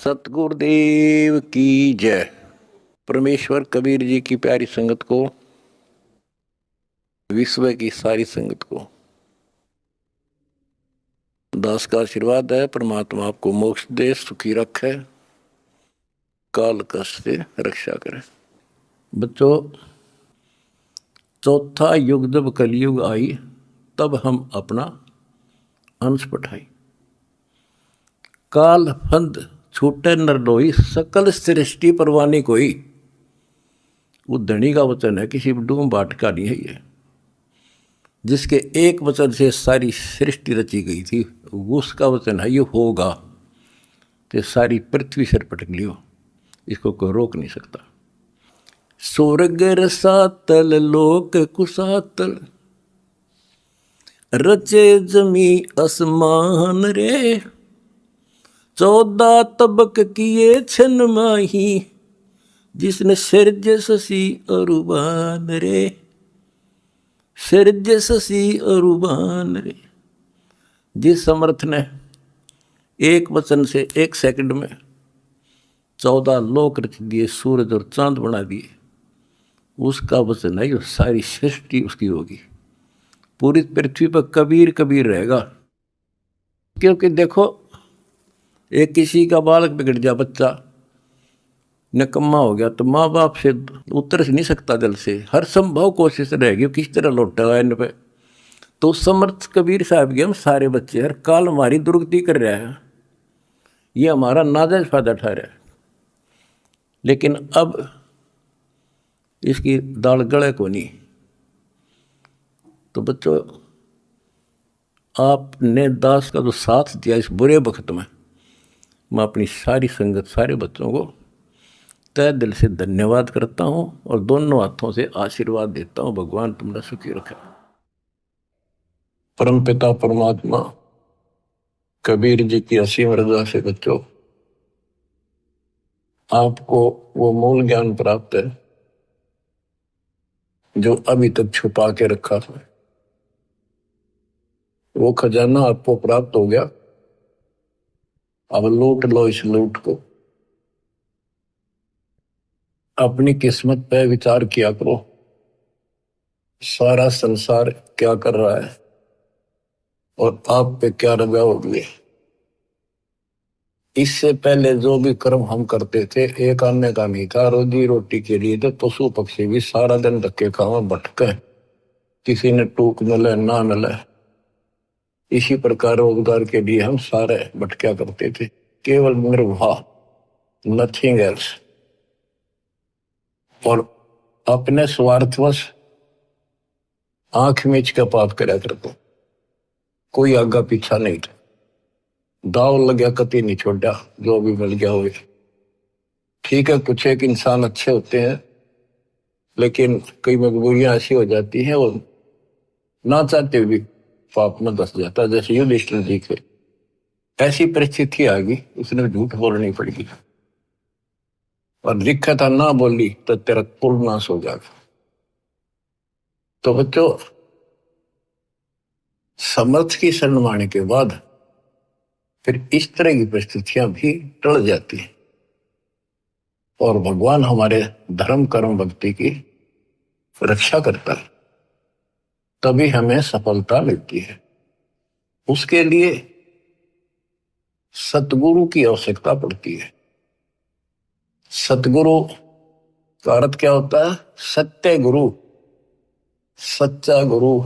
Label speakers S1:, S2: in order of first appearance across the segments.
S1: सतगुरुदेव की जय। परमेश्वर कबीर जी की प्यारी संगत को, विश्व की सारी संगत को दास का आशीर्वाद है। परमात्मा आपको मोक्ष दे, सुखी रखे, काल कष्ट से रक्षा करे। बच्चों, चौथा युग जब कलयुग आई तब हम अपना अंश पठाई। काल फंद छूटे नर लोई, सकल सृष्टि परवानी कोई। वो धनी का वचन है, किसी डूम बाट का नहीं है ये। जिसके एक वचन से सारी सृष्टि रची गई थी, उसका वचन है ये होगा, तो सारी पृथ्वी सिर पटक लियो, इसको कोई रोक नहीं सकता। स्वर्ग रसातल लोक कुसातल, रचे जमी असमान रे। 14 तबक किए छन माही, जिसने सिरज शशि अरुबान रे। सिरज शशि अरुबान रे। जिस समर्थ ने एक वचन से एक सेकंड में 14 लोक रच दिए, सूरज और चांद बना दिए, उसका वचन है ये सारी सृष्टि उसकी होगी। पूरी पृथ्वी पर कबीर कबीर रहेगा। क्योंकि देखो, एक किसी का बालक बिगड़ जा, बच्चा निकम्मा हो गया, तो माँ बाप से उतर नहीं सकता दिल से, हर संभव कोशिश रहेगी किस तरह लौटेगा इन पे। तो समर्थ कबीर साहब के हम सारे बच्चे हर काल हमारी दुर्गति कर रहा है, ये हमारा नाजायज फायदा उठा रहा है। लेकिन अब इसकी दाल गले को नहीं। तो बच्चों, आपने दास का जो साथ दिया इस बुरे वक्त में, मैं अपनी सारी संगत, सारे बच्चों को तय दिल से धन्यवाद करता हूँ और दोनों हाथों से आशीर्वाद देता हूँ। भगवान तुमने सुखी रखे। परम पिता परमात्मा कबीर जी की असीम रजा से बच्चों, आपको वो मूल ज्ञान प्राप्त है जो अभी तक छुपा के रखा था। वो खजाना आपको प्राप्त हो गया। अब लूट लो इस लूट को। अपनी किस्मत पे विचार किया करो, सारा संसार क्या कर रहा है और आप पे क्या रजा हो गई। इससे पहले जो भी कर्म हम करते थे, एक आने का नहीं था, रोजी रोटी के लिए तो पशु पक्षी भी सारा दिन धक्के खावा भटके, किसी ने टूक मिले ना मिले, इसी प्रकार रोजगार के लिए हम सारे भटक्या करते थे, केवल निर्वाह, नथिंग एल्स। और अपने स्वार्थवश आंख मीच के पाप करया करते, कोई आगा पीछा नहीं था। दाव लग्या कति नहीं छोड़ा, जो भी मिल गया हो। ठीक है, कुछ एक इंसान अच्छे होते हैं, लेकिन कई मजबूरियां ऐसी हो जाती हैं, वो ना चाहते भी पाप में धस जाता है। जैसे युधिष्ठिर जी के ऐसी परिस्थिति आ गई, उसने झूठ बोलनी पड़ेगी, और लिखा था ना बोली तो तेरा कुल नाश हो जाएगा। तो बच्चों, समर्थ की शरण माने के बाद फिर इस तरह की परिस्थितियां भी टल जाती हैं और भगवान हमारे धर्म कर्म भक्ति की रक्षा करता है, तभी हमें सफलता मिलती है। उसके लिए सतगुरु की आवश्यकता पड़ती है। सतगुरु का अर्थ क्या होता है? सत्य गुरु, सच्चा गुरु,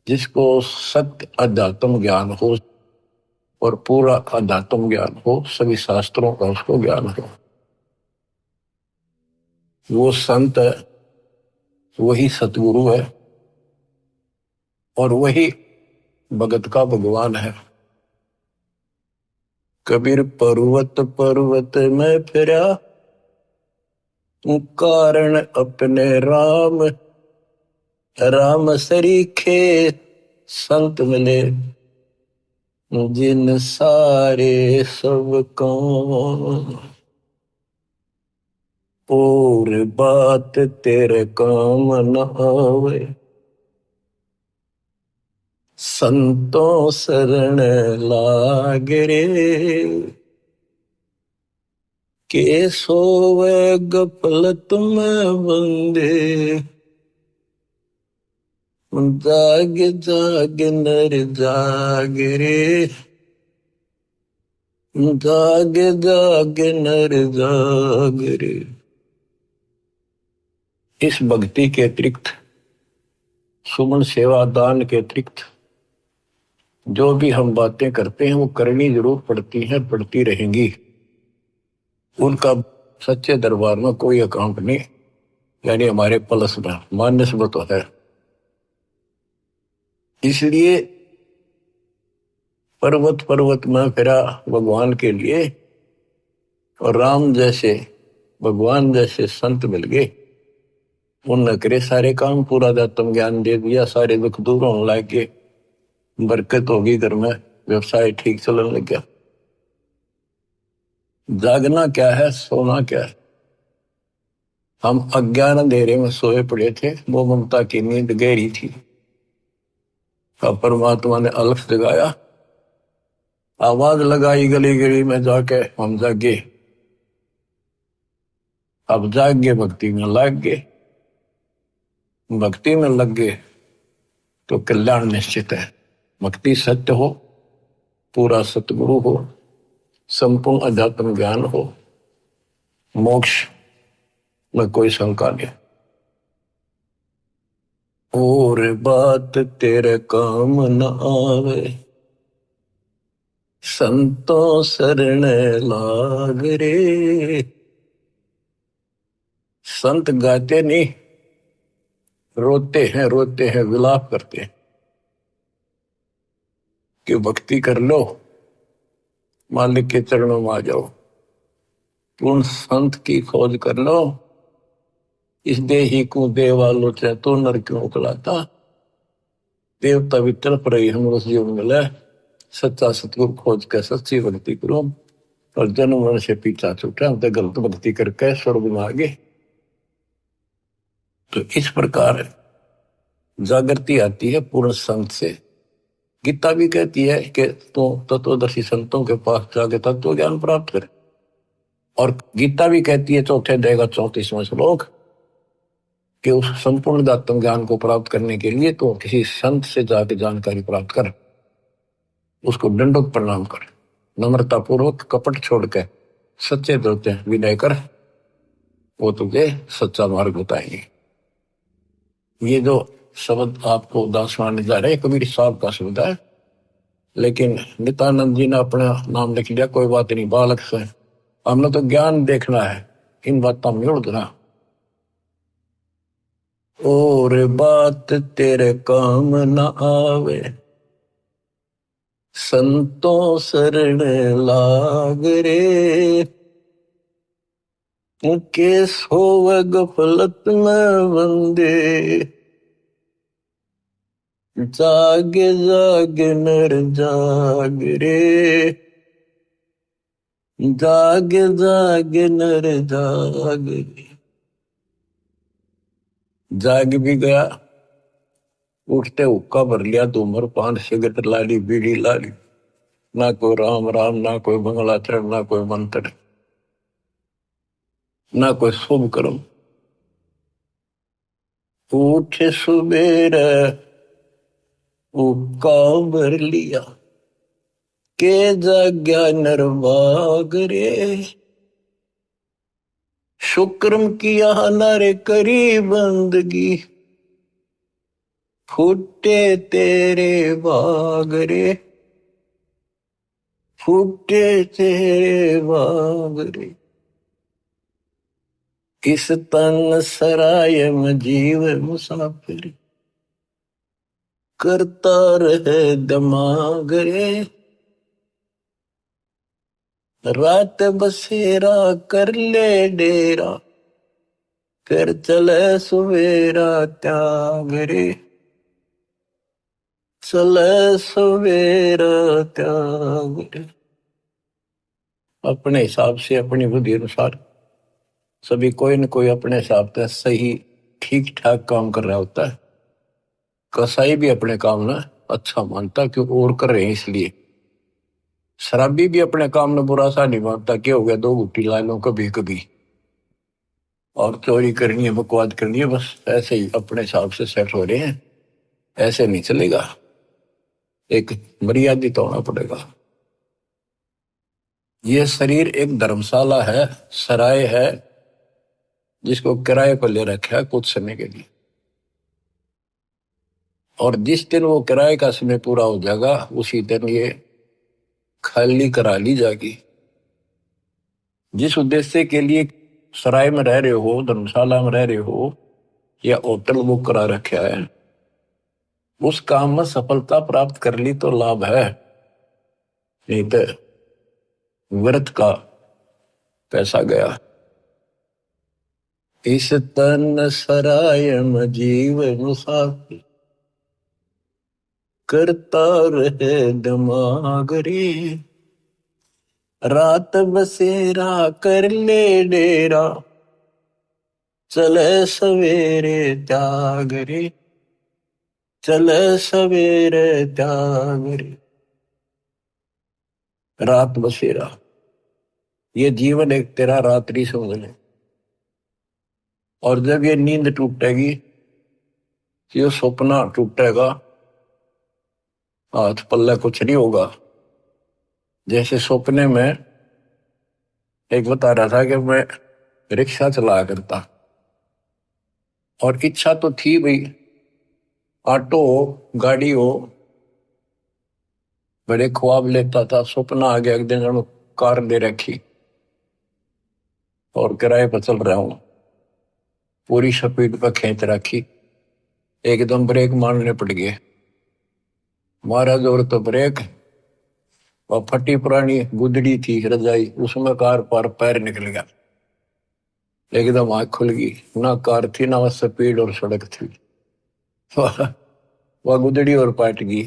S1: जिसको सत्य अध्यात्म ज्ञान हो और पूरा अध्यात्म ज्ञान हो, सभी शास्त्रों का उसको ज्ञान हो। वो संत है, वही सतगुरु है और वही भगत का भगवान है। कबीर पर्वत पर्वत में फिरा, कारण अपने राम, राम सरीखे संत मिले, जिन सारे सब काम, और बात तेरे काम न आवे, संतों शरण लाग रे। के सोवे गफलत में बंदे, जाग जाग नर जाग रे, जाग जाग नर जाग रे। इस भक्ति के अतिरिक्त, सुमन सेवा दान के अतिरिक्त जो भी हम बातें करते हैं वो करनी जरूर पड़ती हैं, पड़ती रहेंगी। उनका सच्चे दरबार में कोई अकाउंट नहीं, यानी हमारे पलस में मानस में तो है। इसलिए पर्वत पर्वत में फिरा भगवान के लिए, और राम जैसे भगवान जैसे संत मिल गए। उनने करे सारे काम, पूरा आत्म ज्ञान दे दिया, सारे दुख दूर होने लग गए, बरकत होगी घर में, व्यवसाय ठीक चलने लग गया। जागना क्या है, सोना क्या है। हम अज्ञान अंधेरे में सोए पड़े थे, वो ममता की नींद गहरी थी। अब परमात्मा ने अलख जगाया, आवाज लगाई गली गली में जाके, हम जागे। अब जाग गए, भक्ति में लग गए। भक्ति में लग गए तो कल्याण निश्चित है। भक्ति सत्य हो, पूरा सतगुरु हो, संपूर्ण अध्यात्म ज्ञान हो, मोक्ष में कोई शंका नहीं। और बात तेरे काम न आवे, संतों शरण लाग रे। संत गाते नहीं, रोते हैं, विलाप करते हैं कि भक्ति कर लो, मालिक के चरणों में आ जाओ। पूर्ण संत की खोज कर लो, इस देही को देवालो चाहे तो नर क्यों उकलाता। देवता भी तड़प रही हम उस जीवन मिले, सच्चा सतगुरु खोज के सच्ची भक्ति करो, और जन्म मरण से पीछा छूटा, तो गलत भक्ति करके स्वर्ग में आ गए। तो इस प्रकार जागृति आती है पूर्ण संत से। गीता भी कहती है कि तो तत्वदर्शी संतों के पास जाके तत्व ज्ञान प्राप्त करे। और गीता भी कहती है चौथे अध्याय का 34वां श्लोक कि उस संपूर्ण आत्म ज्ञान को प्राप्त करने के लिए तो किसी संत से जाके जानकारी प्राप्त कर, उसको दंडोत प्रणाम कर, नम्रता पूर्वक कपट छोड़ के सच्चे दिल से विनय कर, वो तुझे सच्चा मार्ग बताएंगे। ये जो शब्द आपको दासवान जा रहे कबीर साहब का शब्द है, लेकिन नित्यानंद जी ने अपना नाम लिख लिया, कोई बात नहीं, बालक से हमने तो ज्ञान देखना है, इन बातों में उड़ना। और बात तेरे काम न आवे, संतों शरण लाग रे। के सोवे गफलत में बंदे, जाग जाग नर जाग रे, जाग जाग नर जाग रे। जाग भी गया, उठते हुक्का भर लिया, धूम्रपान सिगरेट लाली, बीड़ी लाली, ना कोई राम राम, ना कोई मंगलाचरण, ना कोई मंत्र, ना कोई शुभ कर्म। उठ सुबेरे हुक्का भर लिया, के जाग्या नरभाग रे। शुक्रम किया नारे करी बंदगी, फूटे तेरे बाग रे, फूटे तेरे बाग रे। इस तन सराय में जीव मुसाफिर, करता रहे दिमाग रे। रात बसेरा कर ले डेरा, फिर चले सवेरा त्याग रे, चले सवेरा त्याग रे। अपने हिसाब से, अपनी बुद्धि अनुसार सभी कोई न कोई अपने हिसाब से सही ठीक ठाक काम कर रहा होता है। कसाई भी अपने काम ना अच्छा मानता, क्योंकि और कर रहे हैं इसलिए। शराबी भी अपने काम में बुरा सा नहीं मानता, क्या हो गया 2 घुट्टी ला लो कभी कभी, और चोरी करनी है बकवाद करनी है, बस ऐसे ही अपने हिसाब से सेट हो रहे हैं। ऐसे नहीं चलेगा, एक मर्यादित तो होना पड़ेगा। ये शरीर एक धर्मशाला है, सराय है, जिसको किराए पर ले रखा है कुछ समय के लिए। और जिस दिन वो किराए का समय पूरा हो जाएगा उसी दिन ये खाली करा ली जाएगी। जिस उद्देश्य के लिए सराय में रह रहे हो, धर्मशाला में रह रहे हो, या होटल बुक करा रखा है, उस काम में सफलता प्राप्त कर ली तो लाभ है, नहीं तो व्यर्थ का पैसा गया। इस तन सराय में जीव मुसाफिर, करता रहे दिमाग रे, रात बसेरा कर ले डेरा, चले सवेरे त्याग रे, चले सवेरे त्याग रे। रात बसेरा, ये जीवन एक तेरा रात्रि समझ ले। और जब ये नींद टूटेगी, ये सपना टूटेगा, हाथ पल्ले कुछ नहीं होगा। जैसे सपने में एक बता रहा था कि मैं रिक्शा चलाया करता, और इच्छा तो थी भाई ऑटो हो, गाड़ी हो, बड़े ख्वाब लेता था। सपना आ गया एक दिन कार ले रखी और किराए पर चल रहा हूं, पूरी स्पीड पर खींच रखी, एकदम ब्रेक मारने पड़ गए। मारा जोर तो ब्रेक, और फटी पुरानी गुदड़ी थी रजाई, उसमें कार पर पैर निकल गया। एकदम आंख खुल गई, ना कार थी ना स्पीड और सड़क थी, वह गुदड़ी और पाट गई।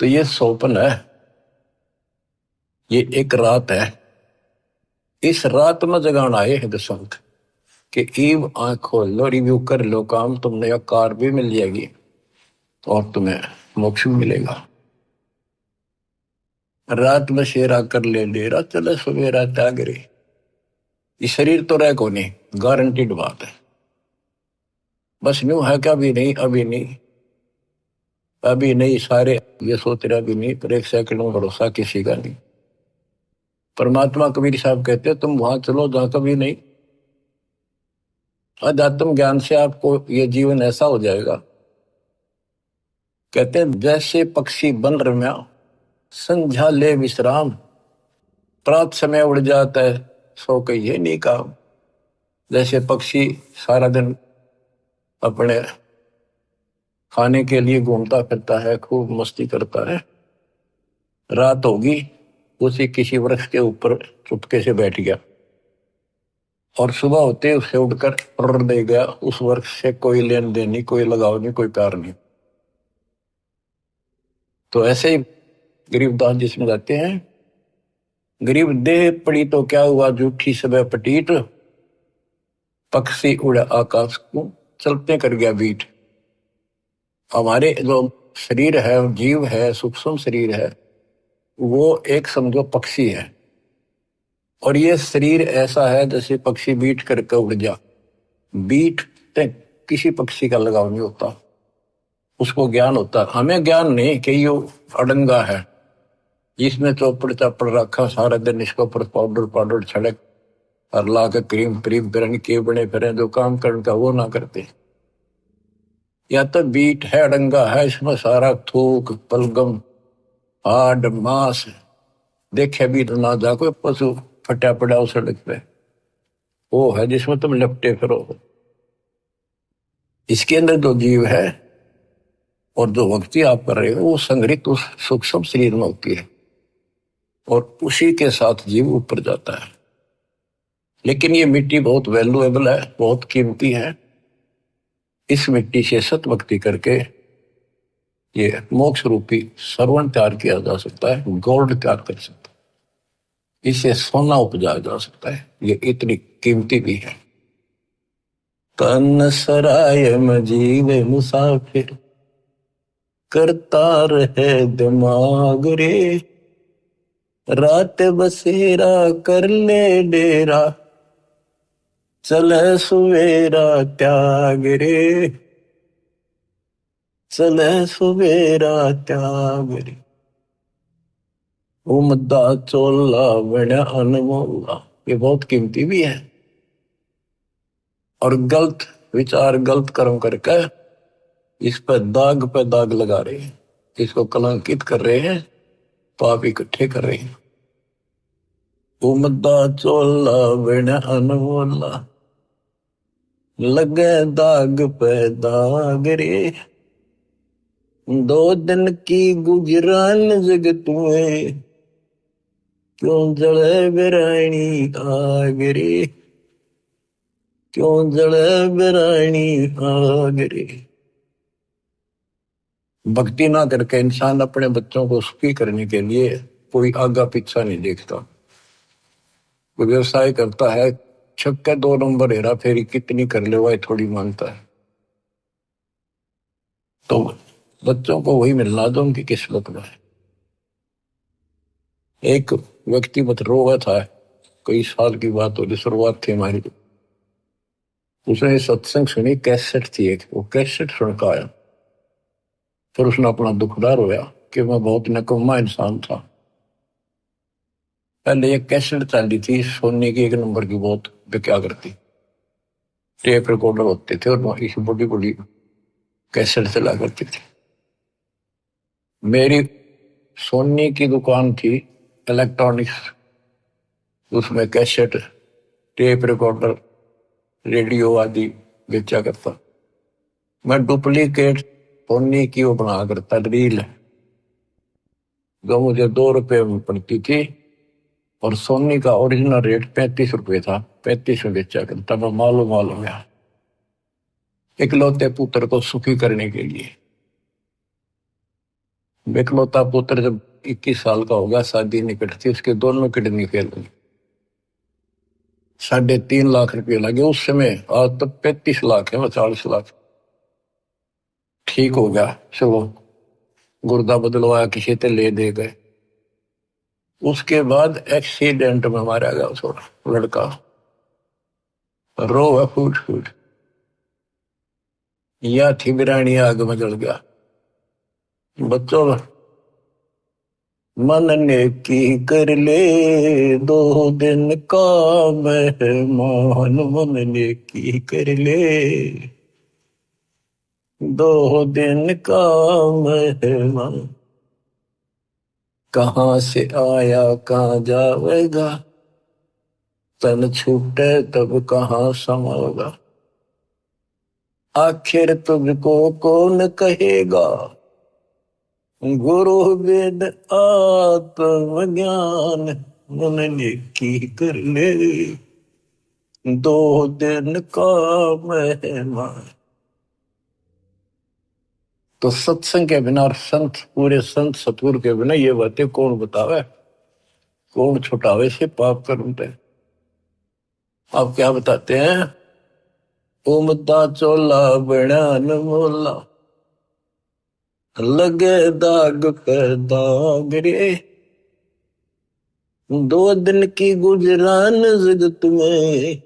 S1: तो ये स्वप्न है, ये एक रात है। इस रात में जगाना आए हैं दशंत कि ईव आंख खोल लो, रिव्यू कर लो काम, तुमने यह कार भी मिल जाएगी और तुम्हें मोक्ष भी मिलेगा। रात में शेरा कर ले डेरा, चले सवेरा त्याग रे। ये शरीर तो रह को नहीं, गारंटीड बात है। बस न्यू है क्या, अभी नहीं, अभी नहीं, अभी नहीं, सारे ये सोच रहे अभी नहीं, पर एक सेकंड में भरोसा किसी का नहीं। परमात्मा कबीर साहब कहते हैं तुम वहां चलो जहां कभी नहीं। अध्यात्म ज्ञान से आपको ये जीवन ऐसा हो जाएगा, कहते हैं जैसे पक्षी बन रम्या, संध्या ले विश्राम, प्रात समय उड़ जाता है, सो कहिए नहीं काम। जैसे पक्षी सारा दिन अपने खाने के लिए घूमता फिरता है, खूब मस्ती करता है, रात होगी उसी किसी वृक्ष के ऊपर चुपके से बैठ गया, और सुबह होते उसे उड़कर उड़ दे गया। उस वृक्ष से कोई लेन देन नहीं, कोई लगाव नहीं, कोई प्यार नहीं। तो ऐसे ही गरीबदास जी समझाते हैं, गरीब देह पड़ी तो क्या हुआ, जूठी सब पटीट, पक्षी उड़ा आकाश को, चलते कर गया बीट। हमारे जो शरीर है, जीव है, सूक्ष्म शरीर है, वो एक समझो पक्षी है, और ये शरीर ऐसा है जैसे पक्षी बीट करके उड़ जा। बीट किसी पक्षी का लगाव नहीं होता, उसको ज्ञान होता। हमें ज्ञान नहीं कि ये अड़ंगा है, जिसमें चौपड़ चापड़ रखा सारा दिन, इसके ऊपर पाउडर पाउडर छड़क और ला के क्रीम क्रीम फिर के बने फिर जो काम करने का वो ना करते। या तो बीट है, अड़ंगा है, इसमें सारा थूक पलगम हाड मांस देखे भी तो ना जा, कोई पशु फटा पड़ा उस सड़क पे, वो है जिसमें तुम लपटे फिरो। इसके अंदर जो जीव है और जो भक्ति आप कर रहे हो, वो संग्रहित उस सूक्ष्म शरीर में होती है, और उसी के साथ जीव ऊपर जाता है। लेकिन ये मिट्टी बहुत वैल्यूएबल है, बहुत कीमती है। इस मिट्टी से सत भक्ति करके ये मोक्ष रूपी सरवण तैयार किया जा सकता है, गोल्ड तैयार कर सकता है, इसे सोना उपजाया जा सकता है, ये इतनी कीमती भी है। तन सराय में जीव मुसाफिर, करता रहे दिमाग रे, रात बसेरा कर ले डेरा, चले सुवेरा त्याग रे, चले सुवेरा त्याग रे। उमदा चोला बड़ा अनमोला, ये बहुत कीमती भी है। और गलत विचार गलत कर्म करके इस पे दाग लगा रहे हैं, इसको कलंकित कर रहे हैं, पाप इकट्ठे कर रहे हैं। उमदा चोला बड़ा अनमोला, लगे दाग पे दाग रे, दो दिन की गुजरान जगत में, क्यों जले बिरानी आग रे, क्यों जले बिरानी आग रे। भक्ति ना करके इंसान अपने बच्चों को सुखी करने के लिए कोई आगा पीछा नहीं देखता। कोई व्यवसाय करता है, छक्के 2 नंबर हेरा फेरी कितनी कर ले वह थोड़ी मानता है। तो बच्चों को वही मिलना दो उनकी किस्मत में है। एक व्यक्ति मत रोया था, कई साल की बात हो, शुरुआत थी हमारी। उसने सत्संग सुनी, कैसेट थी एक, वो कैसेट सुन का आया। फिर उसने अपना दुखदार होया कि मैं बहुत नकम्मा इंसान था। पहले एक कैसेट चली थी सोनी की 1 नंबर की, बहुत क्या करती, टेप रिकॉर्डर होते थे और इस बड़ी बड़ी कैसेट चला करती थी। मेरी सोनी की दुकान थी इलेक्ट्रॉनिक्स, उसमें कैसेट, टेप रिकॉर्डर, रेडियो आदि बेचा करता। मैं डुप्लीकेट सोनी की वो बना करता रील, जो मुझे 2 रुपए में पड़ती थी, और सोनी का ओरिजिनल रेट 35 रुपए था। 35 में बेचा करता। मैं मालूम गया इकलौते पुत्र को सुखी करने के लिए। इकलौता पुत्र जब 21 साल का होगा, शादी निकट थी, उसके दोनों किडनी फेल हुई। 3.5 लाख रुपये लगे उस समय। आज तो 35 लाख है, 40 लाख। ठीक हो गया, चलो गुर्दा बदलवाया, किसी से ले दे गए। उसके बाद एक्सीडेंट में मारा गया उसका लड़का, रो है फूट फूट। या थी बिरानी आग में जल गया। बच्चों, मन ने की कर ले 2 दिन का मेहमान, मन ने की कर ले 2 दिन का मेहमान। कहाँ से आया कहाँ जाएगा, तन छूटे तब कहाँ समाएगा। आखिर तुझको कौन कहेगा, गुरु वेद आत्मज्ञान, मन ने की कर ले 2 दिन का मेहमान। तो सत्संग के बिना और संत, पूरे संत सतगुरु के बिना ये बातें कौन बतावे, कौन छुटावे से पाप कर्म पे। आप क्या बताते हैं, उमदा चोला बड़ा अनमोला, लगे दाग पे दाग रे, 2 दिन की गुजरान जगत में,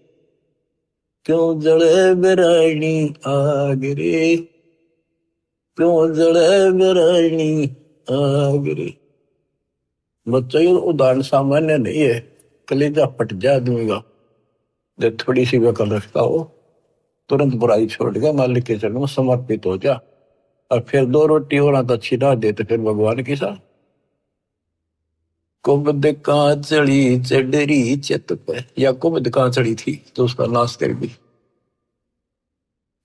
S1: क्यों जड़े बिरानी आग रे, क्यों जड़े बिरानी आग रे। बच्चों, ये उदाहरण सामान्य नहीं है, कलेजा फट जाए आदमी का। जब थोड़ी सी वकल रखता हो, तुरंत बुराई छोड़ के मालिक के चरणों में समर्पित हो जा। और फिर 2 रोटी और तो अच्छी ना दे तो फिर भगवान के साथ। कुबद कहाँ चढ़ी चढ़ी चित पे, या कुबद कहाँ चढ़ी थी तो उसका नाश कर दी।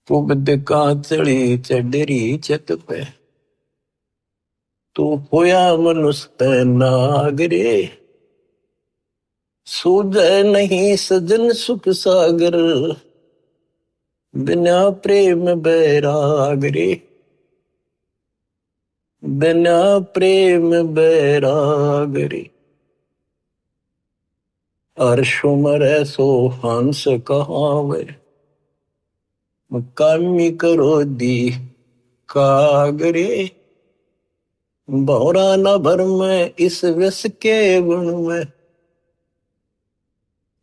S1: कुबद कहाँ चढ़ी चढ़ी चित पे, तू होया मनुष्य नागरे, सूझे नहीं सजन सुख सागर, बिना प्रेम बैराग रे, बिना प्रेम बैराग रे। अर्शुमर सो हंस कहावे, कामी करो दी कागरे, भौरा न भर में इस विष के गुण में,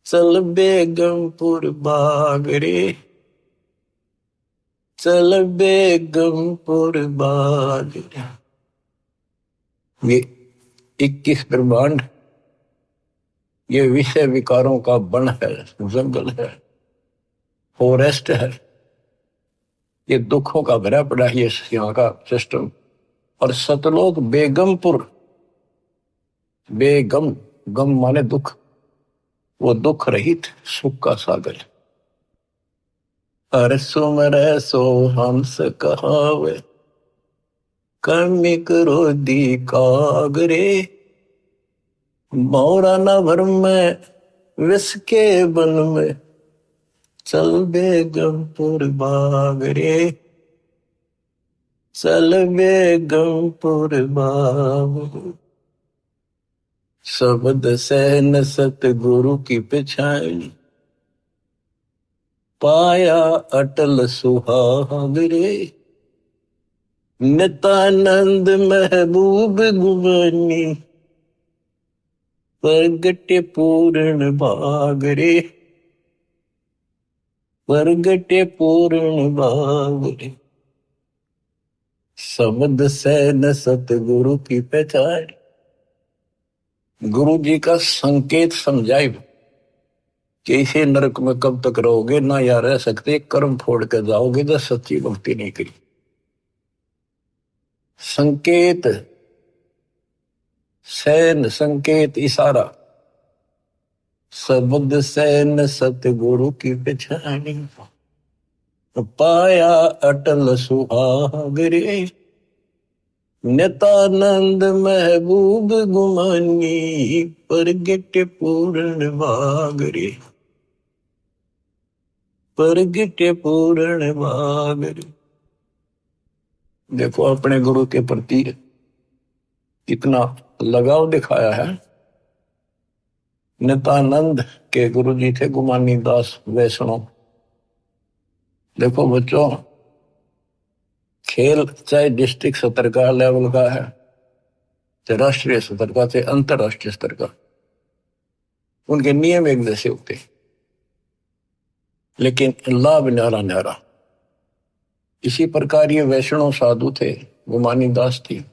S1: चल बेगमपुर बाग रे, चल बेगमपुर बाग रे। ये 21 ब्रह्मांड, ये विषय विकारों का वन है, जंगल है, फॉरेस्ट है, ये दुखों का भरा पड़ा है ये यहाँ का सिस्टम। और सतलोक बेगमपुर, बेगम, गम माने दुख, वो दुख रहित सुख का सागर। हर सुमर सो हंस कहावे, कर्मी क्रोधी कागरे, भौरा न भर में विष के बन में, चल बेगमपुर बाग रे, चल बेगमपुर बाग। शब्द सहन सतगुरु की पिछाड़ी, पाया अटल सुहाग रे, नित्यानंद महबूब गुमानी, प्रगटे पूर्ण भाग रे, प्रगटे पूर्ण भाग रे। शब्द सहन सतगुरु की पहचान, गुरु जी का संकेत समझाए कि इसे नरक में कब तक रहोगे, ना या रह सकते, कर्म फोड़ के जाओगे तो सच्ची भक्ति नहीं करी। संकेत, सैन, संकेत, इशारा। शब्द सैन सतगुरु की पहचानी, पाया अटल सुहाग रे, नित्यानंद महबूब गुमानी, प्रगट पूर्ण भाग रे, प्रगट पूर्ण भाग रे। देखो अपने गुरु के प्रति कितना लगाव दिखाया है। नित्यानंद के गुरु जी थे गुमानी दास वैष्णव। देखो बच्चों, खेल चाहे डिस्ट्रिक्ट स्तर का लेवल का है, चाहे राष्ट्रीय स्तर का, चाहे अंतरराष्ट्रीय स्तर का, उनके नियम एक जैसे होते, लेकिन लाभ न्यारा न्यारा। इसी प्रकार ये वैष्णव साधु थे, गुमानी दास थी,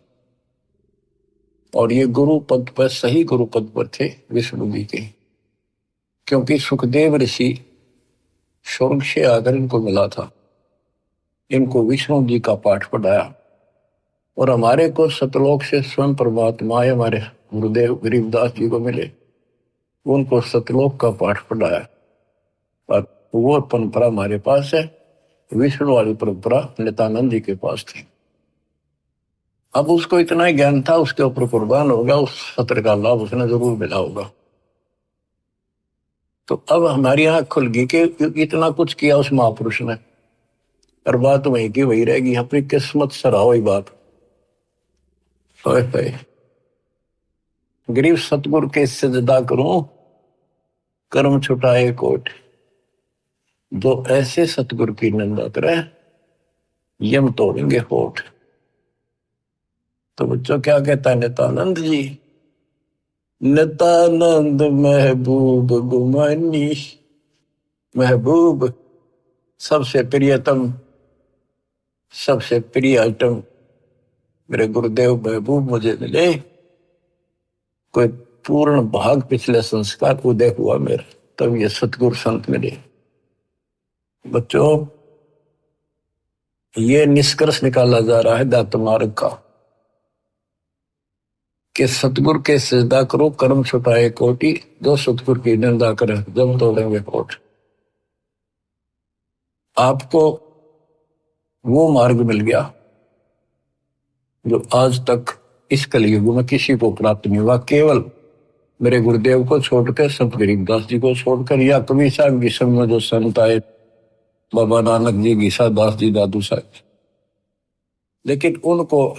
S1: और ये गुरु पद पर, सही गुरु पद पर थे विष्णु जी के, क्योंकि सुखदेव ऋषि स्वर्ग से आकर इनको मिला था, इनको विष्णु जी का पाठ पढ़ाया, और हमारे को सतलोक से स्वयं परमात्मा हमारे गुरुदेव गरीबदास जी को मिले, उनको सतलोक का पाठ पढ़ाया। और वो परंपरा हमारे पास है, विष्णु वाली परंपरा नित्यानंद जी के पास थी। अब उसको इतना ही ज्ञान था, उसके ऊपर कुर्बान होगा, उस सत्र का लाभ उसने जरूर मिला होगा। तो अब हमारी आंख खुल गई कि इतना कुछ किया उस महापुरुष ने, और बात वही की वही रहेगी, अपनी किस्मत सराहो ही बात। गरीब सतगुरु के सजदा करूं, कर्म छुटाए कोट, जो ऐसे सतगुरु की निंदा करे यम तोड़ेंगे होठ। तो बच्चों क्या कहता है नित्यानंद जी, नित्यानंद महबूब गुमानी, महबूब सबसे प्रियतम, सबसे प्रिय आइटम मेरे गुरुदेव महबूब मुझे मिले। कोई पूर्ण भाग पिछले संस्कार उदय हुआ मेरा, तब ये सतगुरु संत मिले। बच्चों, ये निष्कर्ष निकाला जा रहा है दात मार्ग का कि सतगुरु के सजदा करो, कर्म छुटाए कोटि, जो सतगुरु की निंदा करे जब तोड़ेंगे होठ। आपको वो मार्ग मिल गया जो आज तक इस कलयुग में किसी को प्राप्त नहीं हुआ, केवल मेरे गुरुदेव को छोड़कर, संत गरीबदास जी को छोड़कर, या कभी साहब की समय में जो संत आए, बाबा नानक जी, गीसा दास जी, दादू साहब, लेकिन उनको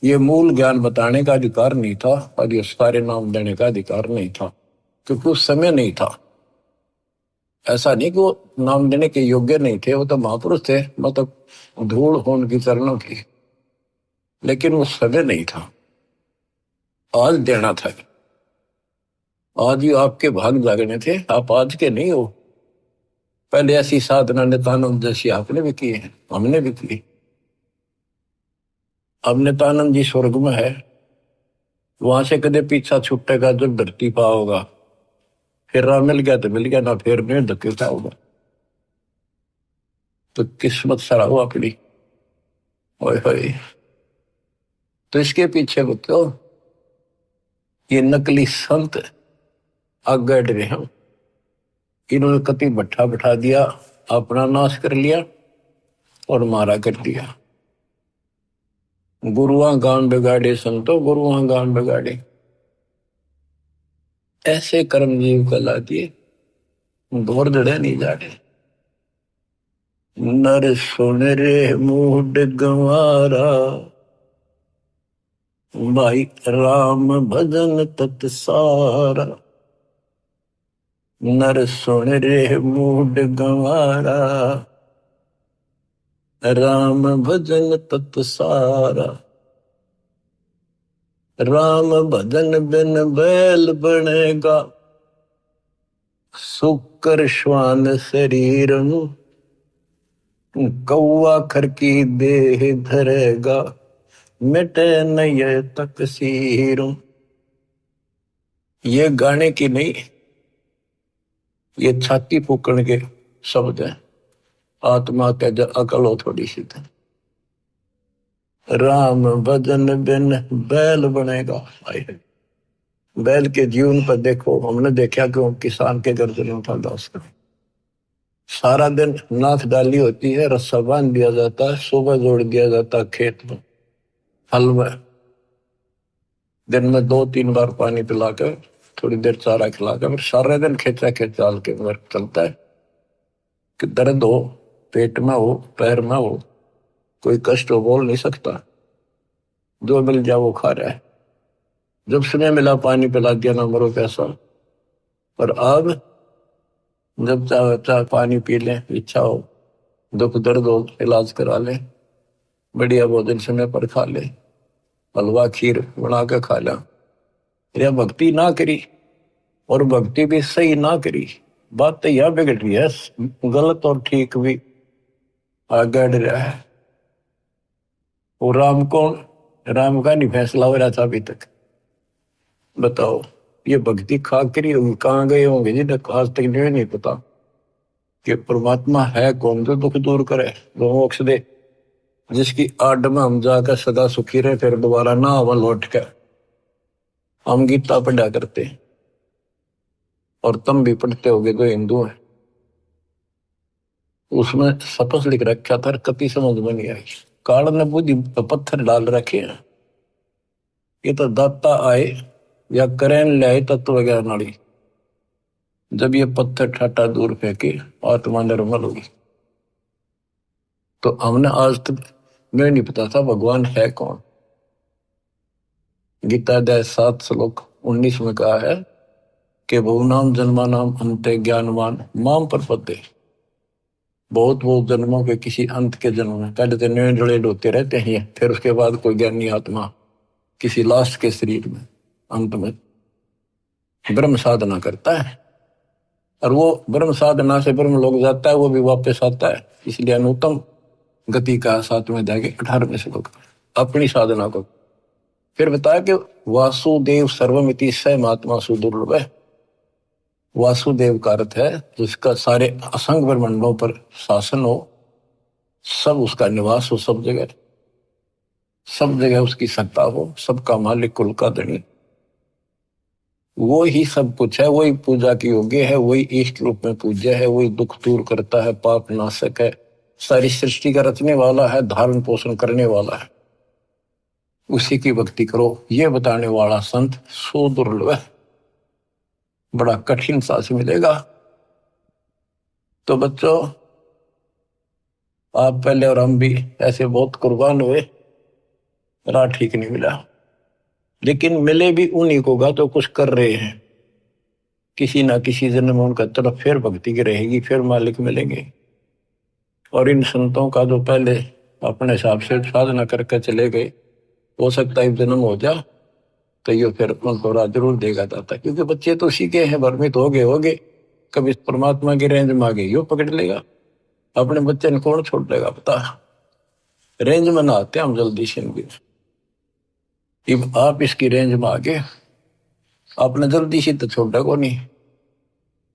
S1: ये मूल ज्ञान बताने का अधिकार नहीं था, और ये सारे नाम देने का अधिकार नहीं था, क्योंकि उस समय नहीं था। ऐसा नहीं कि वो नाम देने के योग्य नहीं थे, वो तो महापुरुष थे, मतलब धूल हो उनकी चरणों की। लेकिन वो समय नहीं था, आज देना था। आज ही आपके भाग जागने थे, आप आज के नहीं हो। पहले ऐसी साधना नित्यानंद जैसी आपने भी की है, हमने भी की। अब नित्यानंद जी स्वर्ग में है, वहां से कदे पीछा छूटेगा जब धरती पा होगा। फिर राह मिल गया तो मिल गया, ना फिर नहीं धक्के का होगा। तो किस्मत सराहो अपनी। ओए होए। तो इसके पीछे बच्चों ये नकली संत आगे रहे हैं। इन्होंने कति भट्ठा बैठा दिया, अपना नाश कर लिया और मारा कर दिया। गुरुआ गान बिगाड़े संतो, गुरुआ गान बिगाड़े। ऐसे कर्म जीव कला दिए, दौड़ दड़े नहीं जाड़े। नर सुन रे मूड गंवारा, भाई राम भजन तत सारा। नर सुन रे मूड गंवारा, राम भजन तत सारा। राम भजन बिन बैल बनेगा, सुकर श्वान शरीर नु। कौआ खर की देह धरेगा, मिटे नय तकसीर। ये गाने की नहीं, ये छाती फूकण के शब्द हैं। आत्मा के जो अकल हो थोड़ी सी तो। राम भजन बिन बैल बनेगा। बैल के जीवन पर देखो, हमने देखा कि वो किसान के गर्दन उठाता उसका। सारा दिन नाथ डाली होती है, रस्सा बांध दिया जाता है, सुबह जोड़ दिया जाता है खेत में, हल में। दिन में 2-3 बार पानी पिलाकर, थोड़ी देर चारा खिलाकर, फिर सारे दिन खेचा खेचाल के वर्क चलता है। कि दर्द हो, पेट में हो, पैर में हो, कोई कष्ट हो, बोल नहीं सकता। जो मिल जाए वो खा रहा है। जब समय मिला पानी पिला दिया, ना मरो कैसा। पर अब जब चाहे पानी पी लें, इच्छा हो, दुख दर्द हो, इलाज करा ले, बढ़िया भोजन समय पर खा ले, हलवा खीर बना के खा लिया। या भक्ति ना करी, और भक्ति भी सही ना करी, बात तो यह बिगड़ रही है। गलत और ठीक भी आगे रहा है। वो राम कौन, राम का नहीं फैसला हो रहा था अभी तक। बताओ, ये भक्ति खा करी कहाँ गए होंगे जिन्हें आज तक नहीं पता कि परमात्मा है कौन, जो दुख दूर करे, जो मोक्ष दे, जिसकी आड़ में हम जाकर सदा सुखी रहे, फिर दोबारा ना आवा लौट कर। हम गीता पढ़ा करते हैं, और तुम भी पढ़ते होगे जो हिंदू है। उसमें सपस लिख रखा था, कति समझ में नहीं आई। काल ने बुद्धि पत्थर डाल रखे हैं। ये तो दाता आए या करें ले तत्व ज्ञान नाड़ी, जब ये पत्थर ठाटा दूर फेंके आत्मा निर्मल होगी। तो हमने आज तक मैं नहीं पता था भगवान है कौन। गीता अध्याय 7 श्लोक 19 में कहा है कि बहुनाम जन्मानाम अंते ज्ञानवान माम प्रपद्ये। बहुत जन्मों के किसी अंत के जन्म में, पहले तो नए जड़े होते रहते हैं, फिर उसके बाद कोई ज्ञानी आत्मा किसी लास्ट के शरीर में अंत में ब्रह्म साधना करता है। और वो ब्रह्म साधना से ब्रह्म लोग जाता है, वो भी वापस आता है। इसलिए अनुत्तम गति का 7वें अध्याय के 18वें श्लोक अपनी साधना को फिर बताया कि वासुदेव सर्वमिति स महात्मा सुदुर्लभ है। वासुदेव का अर्थ है जिसका सारे असंग ब्रह्मांडों पर शासन हो, सब उसका निवास हो, सब जगह उसकी सत्ता हो, सबका मालिक, कुल का धनी। वो ही सब कुछ है, वही पूजा की योग्य है, वही इष्ट रूप में पूज्य है, वही दुख दूर करता है, पाप नाशक है, सारी सृष्टि का रचने वाला है, धारण पोषण करने वाला है। उसी की भक्ति करो, ये बताने वाला संत सुदुर्लभ है, बड़ा कठिन सा से मिलेगा। तो बच्चों, आप पहले और हम भी ऐसे बहुत कुर्बान हुए, राह ठीक नहीं मिला। लेकिन मिले भी उन्हीं को गा तो कुछ कर रहे हैं। किसी ना किसी जन्म में उनका तरफ फिर भक्ति की रहेगी, फिर मालिक मिलेंगे। और इन संतों का जो पहले अपने हिसाब से साधना करके चले गए, हो सकता है जन्म हो जा तो ये फिर उनको राज जरूर देगा दाता, क्योंकि बच्चे तो सीखे हैं, भ्रमित हो गए कभी परमात्मा की रेंज में आ गए यो पकड़ लेगा, अपने बच्चे ने कौन छोड़ लेगा बता। रेंज में ना आते हम जल्दी से भी, आप इसकी रेंज में आ गए आपने जल्दी से तो छोड़ा को नहीं,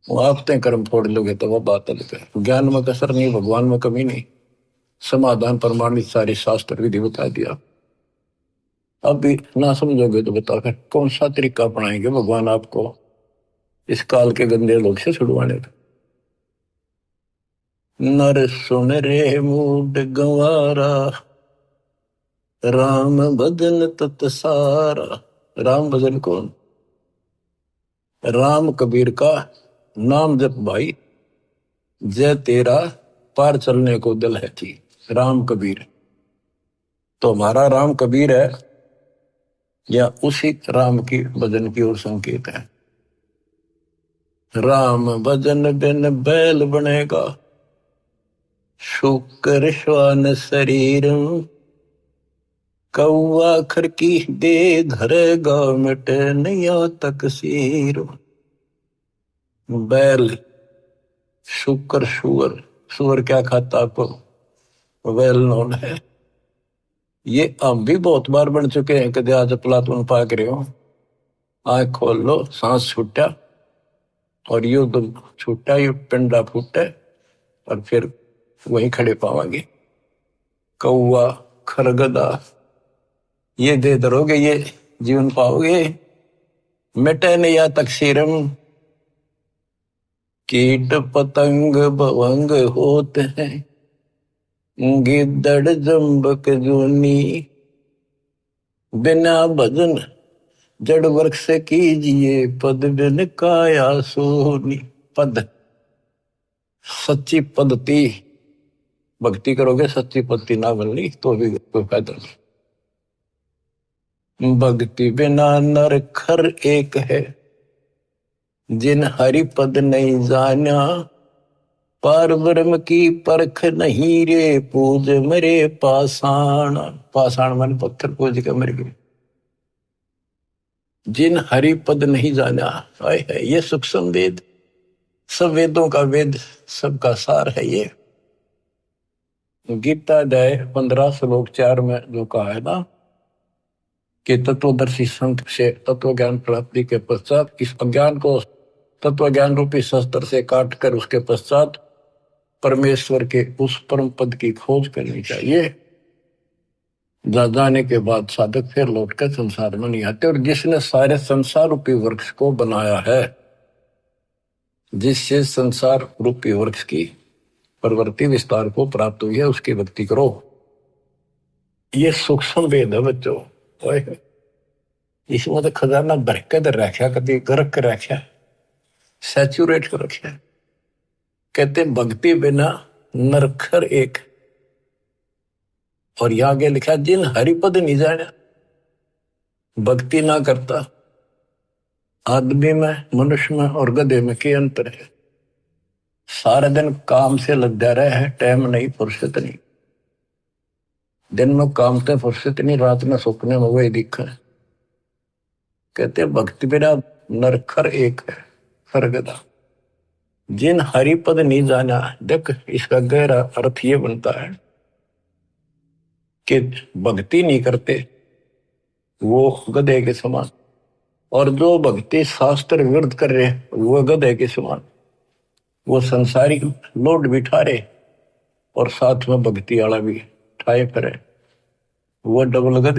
S1: वो आप ते कर्म फोड़ लोगे तो वह बात अलग है। ज्ञान में कसर नहीं, भगवान में कमी नहीं, समाधान प्रमाणित सारे शास्त्र विधि बता दिया। अब भी ना समझोगे तो बताओ फिर कौन सा तरीका अपनाएंगे भगवान आपको इस काल के गंदे लोग से छुड़वाने का। नर सुन रे मूड गंवारा, राम भजन तत सारा। राम भजन कौन? राम कबीर का नाम जप भाई, जय तेरा पार चलने को दिल है थी। राम कबीर तो हमारा राम कबीर है या उसी राम की भजन की ओर संकेत है। राम भजन बिन बैल बनेगा, शुक्र श्वान शरीर, कौआ खर की दे धरेगा मिटे नया तकसीर। बैल, शुक्र, सुअर, सुअर क्या खाता आपको वेल नोन है। ये हम भी बहुत बार बन चुके हैं, कदे आज प्लाटून पाक रहे हो, आंख खोल लो सांस छूटा और यू तो छूटा यू पिंडा फूटे और फिर वहीं खड़े पावांगे। कौआ खरगदा ये दे धरोगे ये जीवन पाओगे, मिटे न या तकसीरम, कीट पतंग भवंग होते हैं, गिद्दड़ जम्बक जूनी, बिना भजन जड़ वृक्ष से कीजिए, पद बिन काया सोनी। पद सच्ची पद्धति भक्ति करोगे, सच्ची पद्धति ना बननी तो भी कोई फायदा नहीं। भक्ति बिना नर खर एक है, जिन हरि पद नहीं जाना, पार ब्रह्म की परख नहीं रे, पूज मरे पाषाण। पाषाण मन पत्थर पूज के मर गए। जिन हरि पद नहीं जाना, है ये सूक्ष्म वेद, सब वेदों का वेद, सबका सार है ये। गीता अध्याय 15 श्लोक 4 में जो कहा है ना कि तत्वदर्शी संत से तत्व ज्ञान प्राप्ति के पश्चात इस अज्ञान को तत्व ज्ञान रूपी शस्त्र से काट कर उसके पश्चात परमेश्वर के उस परम पद की खोज करनी चाहिए। जाने के बाद साधक फिर लौटकर संसार में नहीं आते। और जिसने सारे संसार रूपी वृक्ष को बनाया है, जिससे संसार रूपी वृक्ष की प्रवृत्ति विस्तार को प्राप्त हुई है, उसकी भक्ति करो। ये सूक्ष्म वेद है बच्चों, इसमें तो खजाना भर के रखा, कभी गर्क के रखा, सैचुरेट कर रखा। कहते भक्ति बिना नरखर एक, और यहां आगे लिखा जिन हरिपद नहीं जाना। भक्ति ना करता आदमी में, मनुष्य में और गधे में क्या अंतर है? सारा दिन काम से लग जा रहा है, टाइम नहीं, फुर्सत नहीं। दिन में काम से फुर्सत नहीं, रात में सुपने में वही दिखा है। कहते भक्ति बिना नरखर एक है, खरगदा। जिन हरिपद नहीं जाना, देख इसका गहरा अर्थ ये बनता है कि भक्ति नहीं करते वो गधे के समान, और जो भक्ति शास्त्र विरुद्ध कर रहे वो गधे के समान। वो संसारिक लोड भी ठारे और साथ में भक्ति वाला भी ठाए करे, वो डबल गधे।